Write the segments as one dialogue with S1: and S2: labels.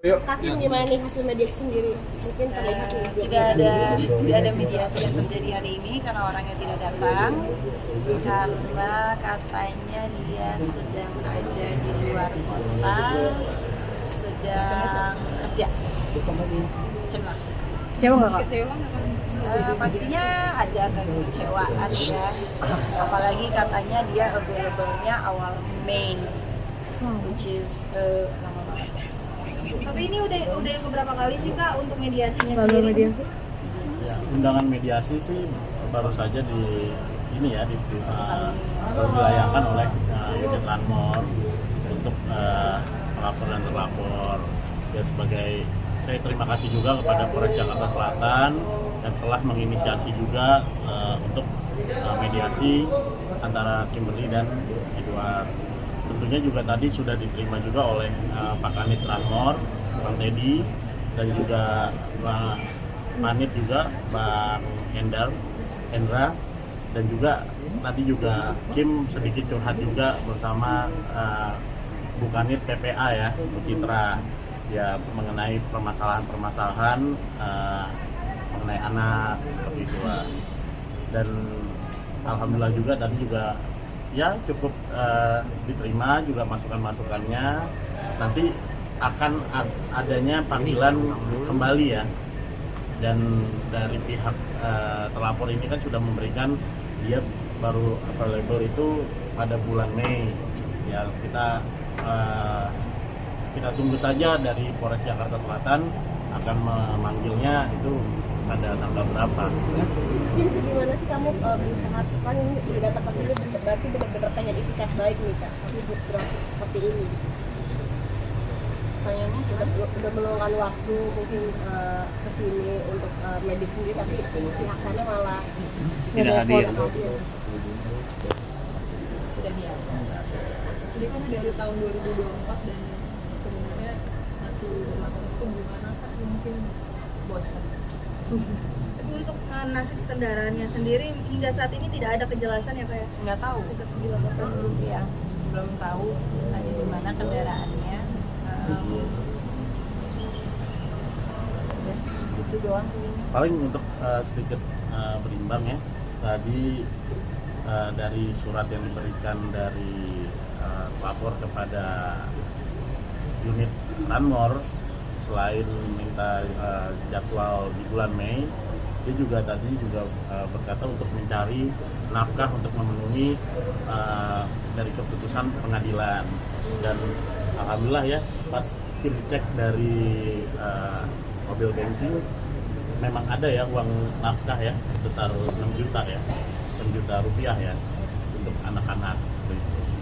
S1: Hakim gimana nih hasil mediasi sendiri? Mungkin terlihat
S2: tidak ada mediasi yang terjadi hari ini karena orangnya tidak datang, karena katanya dia sedang ada di luar kota, sedang kerja.
S1: Kecewa nggak kak?
S2: Pastinya ada kekecewaan ya, apalagi katanya dia available-nya awal Mei, which is lama banget.
S3: Tapi ini udah beberapa kali sih kak untuk mediasinya
S1: Lalu
S3: sendiri.
S1: mediasi?
S4: Ya, undangan mediasi sih baru saja dilayangkan oleh unit Lanmor untuk pelapor dan terlapor. Ya, saya terima kasih juga kepada Polres Jakarta Selatan yang telah menginisiasi juga untuk mediasi antara Kimberly dan Edward. Tentunya juga tadi sudah diterima juga oleh Pak Kanit Lanmor, Bang Teddy, dan juga Bang Manit juga, Bang Hendra, dan juga tadi juga Kim sedikit curhat juga bersama Bu Kanit PPA ya, Bu Citra, ya mengenai permasalahan mengenai anak seperti itu. Dan alhamdulillah juga tadi juga ya cukup diterima juga masukan-masukannya. Nanti akan adanya panggilan kembali ya, dan dari pihak terlapor ini kan sudah memberikan dia baru available itu pada bulan Mei ya. Kita tunggu saja dari Polres Jakarta Selatan akan memanggilnya itu pada tanggal berapa.
S1: Jadi gimana sih kamu berusaha, kan ini udah datang ke sini berarti benar-benar pengen itikat baik nih kak, tapi berakhir seperti ini.
S2: Kayaknya
S1: Udah meluangkan waktu mungkin ke sini untuk medis sendiri, tapi pihak sana malah
S5: Tidak hadir.
S2: sudah biasa.
S6: Jadi kan dari tahun 2024 dan sebenarnya masih berlaku itu gimana kak? Mungkin
S2: Bosan.
S3: Tapi untuk nasib kendaraannya sendiri hingga saat ini tidak ada kejelasan ya kak ya?
S2: Nggak tahu.
S3: Sejak dilaporkan.
S2: Iya, belum tahu ada di mana kendaraannya. Itu doang ini.
S4: Paling untuk sedikit berimbang ya, tadi dari surat yang diberikan dari pelapor kepada unit Lanmor, selain minta jadwal di bulan Mei, dia juga tadi berkata untuk mencari nafkah untuk memenuhi dari keputusan pengadilan. Dan alhamdulillah ya, pas Kim cek dari mobil banking memang ada ya uang nafkah ya sebesar 6 juta ya, 6 juta rupiah ya untuk anak-anak.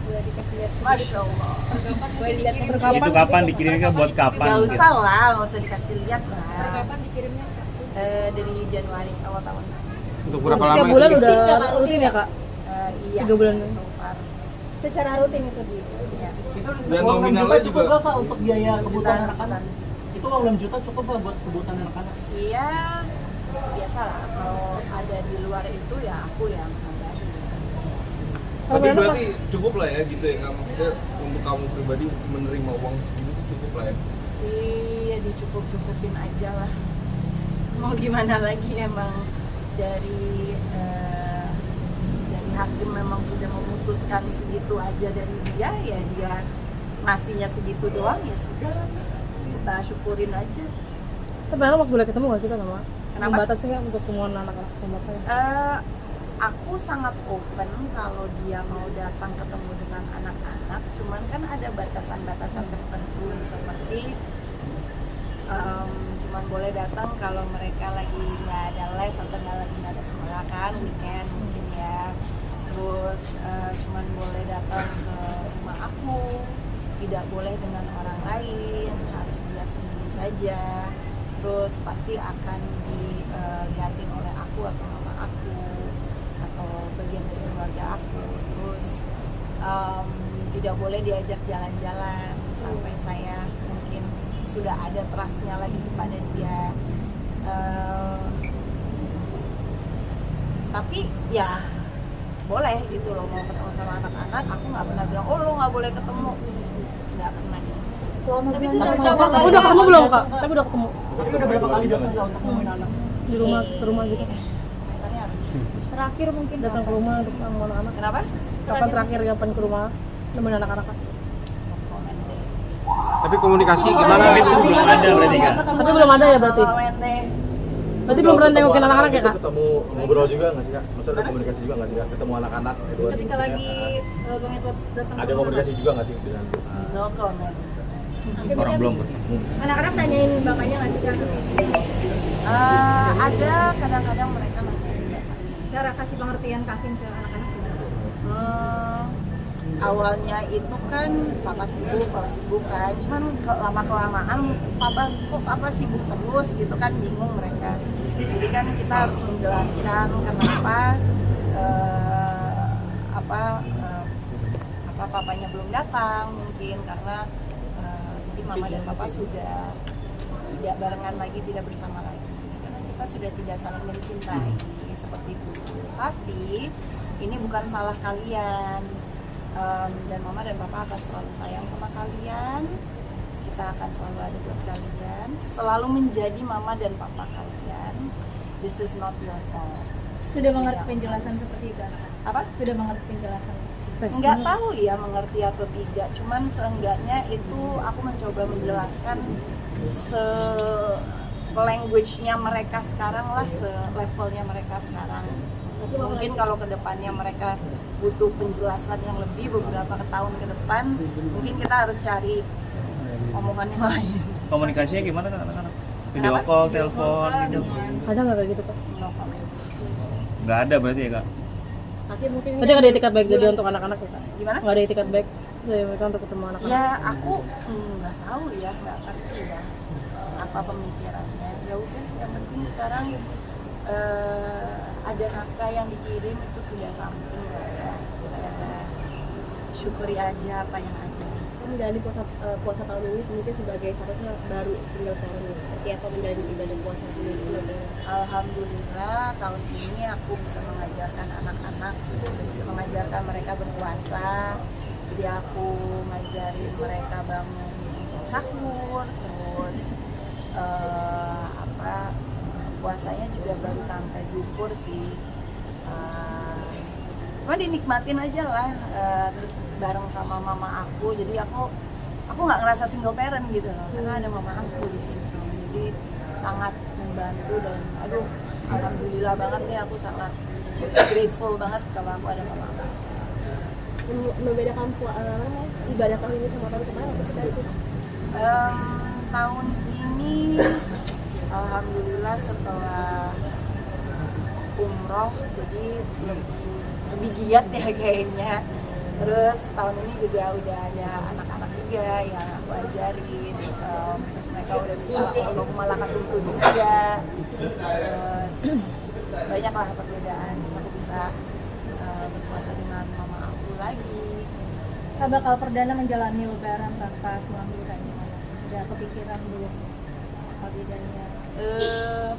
S1: boleh dikasih lihat
S2: Masya Allah.
S1: boleh dilihat
S5: Itu kapan dikirimnya, buat kapan?
S2: Gak
S5: gitu?
S2: usah lah, nggak usah dikasih lihat lah.
S6: kapan dikirimnya?
S2: Dari Januari awal tahun.
S5: Untuk berapa
S1: 3
S5: lama?
S1: bulan
S5: itu?
S1: udah rutin ya kak?
S2: Iya.
S1: 3 bulan.
S2: So far.
S1: Secara rutin itu di
S2: Iya.
S7: Dan nominalnya juga
S8: cukup Pak untuk biaya kebutuhan
S2: Jutaan.
S8: anak-anak? Itu uang 6 juta cukup Pak buat kebutuhan anak-anak?
S2: Iya, biasalah. Kalau ada di luar itu ya aku yang nambahin.
S7: tapi berarti cukup lah ya gitu ya, nggak maksudnya untuk kamu pribadi menerima uang segitu tuh cukup lah ya.
S2: Iya, dicukup-cukupin aja lah. Mau gimana lagi, emang dari hakim memang sudah memutuskan segitu aja dari dia, ya dia ngasihnya segitu doang, ya sudah lah, kita syukurin aja.
S1: tapi anak masih boleh ketemu nggak sih kak sama?
S2: Kenapa?
S1: Batasnya untuk ketemuan anak-anak sama bapak ya?
S2: Aku sangat open kalau dia mau datang ketemu dengan anak-anak, cuman kan ada batasan-batasan tertentu seperti cuman boleh datang kalau mereka lagi nggak ada les atau lagi nggak ada sekolah kan, weekend mungkin ya. Terus cuman boleh datang ke rumah aku, tidak boleh dengan orang lain, harus dia sendiri saja. Terus pasti akan dilihatin oleh aku atau mama aku atau bagian dari keluarga aku. Terus tidak boleh diajak jalan-jalan sampai saya mungkin sudah ada trustnya lagi kepada dia. Tapi ya boleh gitu loh, mau ketemu sama anak-anak, aku nggak pernah bilang oh lo nggak boleh ketemu, nggak pernah gitu. Selama
S3: Tapi
S2: bulan
S3: sudah
S2: Ramadan.
S1: Tapi udah ketemu belum kak? Tapi udah ketemu
S8: Tapi udah berapa kali datang nggak untuk nemuin anak?
S1: di rumah ke rumah gitu.
S2: Tanya apa? Terakhir mungkin
S1: Datang ke rumah untuk sama anak-anak.
S2: Kenapa?
S1: Kapan terakhir kapan ke rumah nemuin anak-anak kak?
S5: Tapi komunikasi gimana itu belum ada berarti kan?
S1: Tapi belum ada ya berarti?
S2: Komen deh.
S1: Berarti belum pernah nengokin anak-anak ya kak?
S7: Ketemu ngobrol juga nggak sih kak? Maksudnya ada komunikasi juga nggak sih kak? Ketemu anak-anak gitu.
S3: ketika lagi Bang Edward datang ke
S7: Ada
S3: rumah,
S7: komunikasi juga nggak sih dengan
S2: No comment.
S5: Orang belum ketemu.
S3: anak-anak nanyain bapaknya nggak sih Kak?
S2: Ada kadang-kadang mereka nanyain bapaknya.
S3: Cara kasih pengertian Kavin ke anak-anak gimana?
S2: Awalnya itu kan papa sibuk kan, cuman lama kelamaan papa sibuk terus gitu kan, bingung mereka. Jadi kan kita harus menjelaskan kenapa apa papanya belum datang, mungkin karena mungkin mama dan papa sudah tidak barengan lagi, tidak bersama lagi, karena kita sudah tidak saling mencintai seperti itu. Tapi ini bukan salah kalian. Dan mama dan papa akan selalu sayang sama kalian, kita akan selalu ada buat kalian, selalu menjadi mama dan papa kalian. This is not your fault.
S3: Sudah mengerti penjelasan seperti itu anak-anak?
S2: Apa?
S3: Sudah mengerti penjelasan seperti itu?
S2: Nggak tahu ya mengerti atau tidak, cuman seenggaknya itu aku mencoba menjelaskan language-nya mereka sekarang lah, levelnya mereka sekarang. Mungkin kalau kedepannya mereka butuh penjelasan yang lebih beberapa tahun ke depan, mungkin kita harus cari omongan yang lain.
S5: Komunikasinya gimana kan anak-anak? Video call, telepon gitu.
S1: Ada nggak kayak gitu kak?
S2: No comment.
S5: Nggak ada berarti ya kak?
S1: Berarti nggak ada etikat baik jadi untuk anak-anak ya kak?
S2: Gimana?
S1: Nggak ada etikat baik dari mereka untuk ketemu anak-anak?
S2: Ya aku nggak tahu ya, nggak ngerti ya apa pemikirannya. Ya udah, yang penting sekarang ada nafkah yang dikirim itu sudah something lah ya. Syukuri aja apa yang ada.
S1: Menjalani puasa tahun ini mungkin sebagai harusnya baru single parent nih, seperti apa menjalani ibadah puasa ini single parent?
S2: Alhamdulillah tahun ini aku bisa mengajarkan anak-anak, bisa mengajarkan mereka berpuasa. Jadi aku ngajarin mereka bangun sahur, terus puasanya juga baru sampai zuhur sih. Cuma dinikmatin aja lah, terus bareng sama mama aku. Jadi aku nggak ngerasa single parent gitu loh, karena ada mama aku di situ. Jadi sangat membantu dan aduh alhamdulillah banget nih, aku sangat grateful banget kalau aku ada mama aku.
S1: Membedakan ibadah tahun ini sama tahun kemarin apa sih kak itu?
S2: Tahun ini alhamdulillah setelah umroh jadi lebih giat ya kayaknya. Terus tahun ini juga udah ada anak-anak juga yang aku ajarin, terus mereka udah bisa Allahumma lakasumtu juga. Terus banyak lah perbedaan, terus aku bisa berpuasa dengan mama aku lagi.
S3: Kak bakal perdana menjalani lebaran tanpa suami kayaknya? Ada kepikiran belum sabidanya?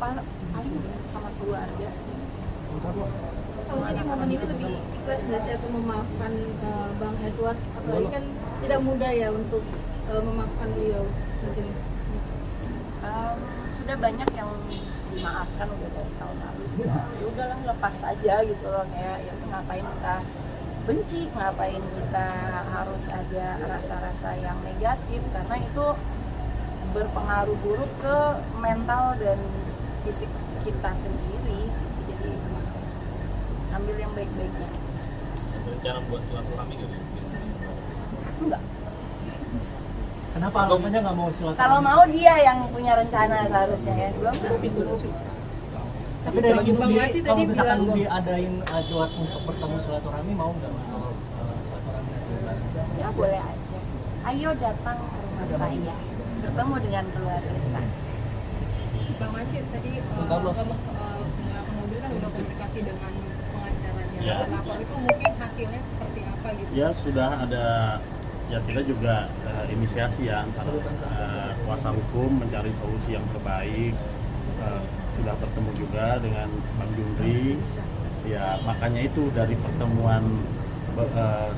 S2: Paling sama keluarga sih.
S3: Kamu jadi momen ini lebih ikhlas nggak sih atau memaafkan Bang Edward? Apalagi kan tidak mudah ya untuk memaafkan beliau mungkin.
S2: Sudah banyak yang dimaafkan udah dari tahun lalu. Ya udahlah, lepas aja gitu loh, kayak ya ngapain kita benci, ngapain kita harus ada rasa-rasa yang negatif, karena itu berpengaruh buruk ke mental dan fisik kita sendiri. Jadi ambil yang baik-baiknya.
S4: Rencana buat silaturahmi nggak sih?
S2: Enggak.
S8: Kenapa alasannya nggak mau silaturahmi?
S2: Kalau mau dia yang punya rencana seharusnya ya. Belum tentu.
S8: Tapi dari Kim
S6: Bang
S8: sendiri,
S6: Maci
S8: kalau
S6: tadi
S8: misalkan
S6: bilang,
S8: diadain Edward untuk bertemu silaturahmi, mau nggak kalau silaturahmi?
S2: Ya boleh aja. Ayo datang ke rumah saya. Bertemu dengan keluarga saya.
S6: Bang Maci tadi ngomong soal pengelapan mobil kan udah komunikasi dengan pengacaranya.
S4: Ya.
S6: Kenapa itu mungkin hasilnya seperti apa gitu?
S4: Ya sudah ada, ya kita juga inisiasi ya antara kuasa hukum mencari solusi yang terbaik. Sudah bertemu juga dengan Bang Jundri. Ya makanya itu dari pertemuan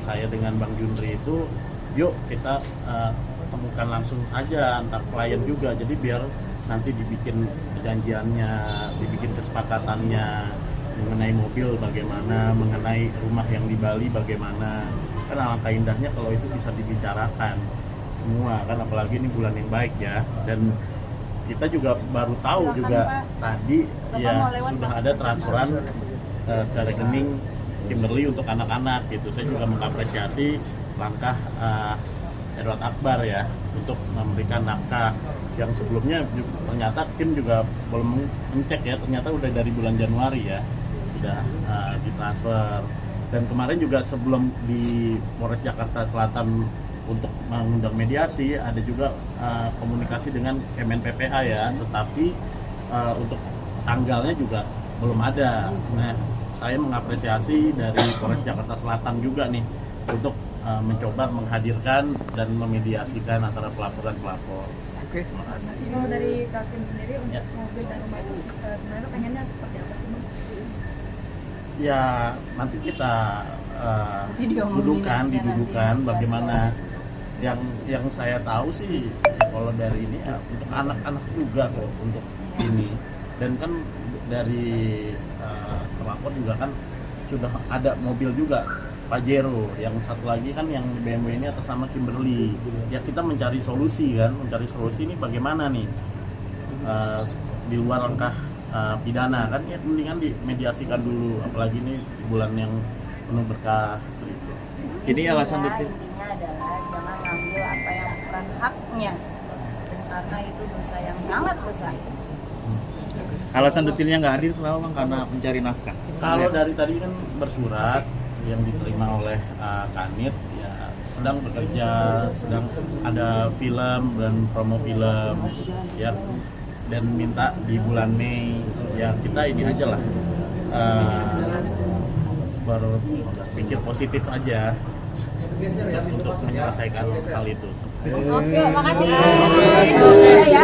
S4: saya dengan Bang Jundri itu, yuk kita pertemukan langsung aja antar klien juga, jadi biar nanti dibikin perjanjiannya, dibikin kesepakatannya mengenai mobil bagaimana, mengenai rumah yang di Bali bagaimana. Kan alangkah indahnya kalau itu bisa dibicarakan semua kan, apalagi ini bulan yang baik ya. Dan kita juga baru tahu
S2: Silakan,
S4: juga
S2: Pak.
S4: tadi
S2: Bapak
S4: ya
S2: mau lewat,
S4: sudah
S2: Pak.
S4: ada transferan ke rekening Kimberly untuk anak-anak gitu. Saya juga mengapresiasi langkah Edward Akbar ya untuk memberikan nafkah yang sebelumnya ternyata Kim juga belum mengecek ya, ternyata udah dari bulan Januari ya sudah ditransfer. Dan kemarin juga sebelum di Polres Jakarta Selatan untuk mengundang mediasi ada juga komunikasi dengan Kemen PPH ya, tetapi untuk tanggalnya juga belum ada. Nah, saya mengapresiasi dari Polres Jakarta Selatan juga nih untuk mencoba menghadirkan dan memediasikan antara pelapor dan pelapor.
S7: Oke.
S4: Terima kasih.
S6: Kalau dari Kakim sendiri untuk
S4: Ya.
S6: mobil dan rumah itu sebenarnya pengennya seperti apa sih Mas?
S4: Ya nanti kita
S2: Nanti diomongin
S4: dudukan,
S2: aja
S4: didudukan
S2: nanti.
S4: bagaimana. Yang saya tahu sih kalau dari ini ya, untuk anak-anak juga kok untuk ini. Dan kan dari pelapor juga kan sudah ada mobil juga Pajero, yang satu lagi kan yang BMW ini atas nama Kimberly. Ya kita mencari solusi kan, mencari solusi ini bagaimana nih di luar langkah pidana kan, ya mendingan dimediasikan dulu, apalagi ini bulan yang penuh berkah seperti itu.
S5: Jadi alasan detil
S2: Intinya adalah jangan ngambil apa yang bukan haknya, karena itu dosa yang sangat besar.
S5: alasan detilnya nggak hadir kenapa Bang? Karena mencari nafkah.
S4: Kalau dari tadi kan bersurat yang diterima oleh Kanit ya, sedang bekerja, sedang ada film dan promo film ya, dan minta di bulan Mei ya, kita ini aja lah berpikir positif aja untuk menyelesaikan hal itu.
S2: Oke, makasih. Ya.